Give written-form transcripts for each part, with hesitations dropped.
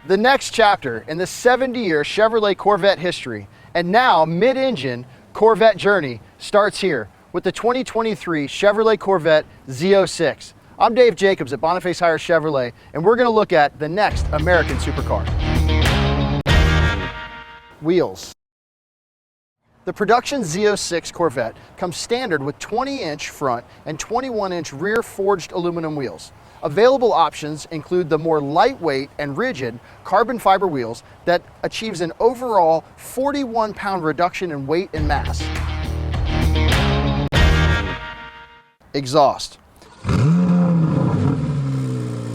The next chapter in the 70-year Chevrolet Corvette history and now mid-engine Corvette journey starts here with the 2023 Chevrolet Corvette Z06. I'm Dave Jacobs at Jake Hiers Chevrolet, and we're going to look at the next American supercar. Wheels. The production Z06 Corvette comes standard with 20-inch front and 21-inch rear forged aluminum wheels. Available options include the more lightweight and rigid carbon fiber wheels that achieves an overall 41-pound reduction in weight and mass. Exhaust.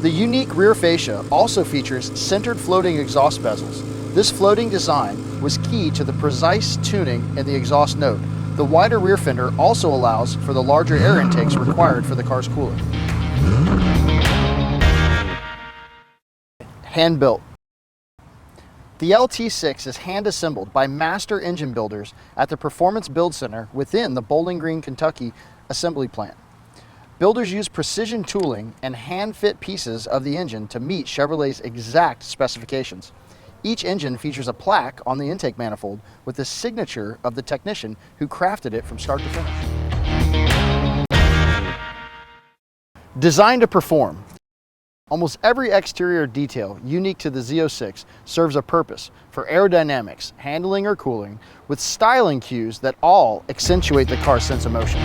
The unique rear fascia also features centered floating exhaust bezels. This floating design was key to the precise tuning in the exhaust note. The wider rear fender also allows for the larger air intakes required for the car's cooling. Hand-built. The LT6 is hand-assembled by master engine builders at the Performance Build Center within the Bowling Green, Kentucky assembly plant. Builders use precision tooling and hand-fit pieces of the engine to meet Chevrolet's exact specifications. Each engine features a plaque on the intake manifold with the signature of the technician who crafted it from start to finish. Designed to perform. Almost every exterior detail unique to the Z06 serves a purpose for aerodynamics, handling, or cooling, with styling cues that all accentuate the car's sense of motion.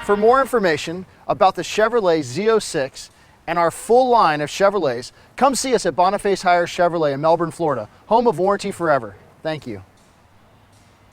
For more information about the Chevrolet Z06 and our full line of Chevrolets, come see us at Jake Hiers Chevrolet in Melbourne, Florida, home of Warranty Forever. Thank you.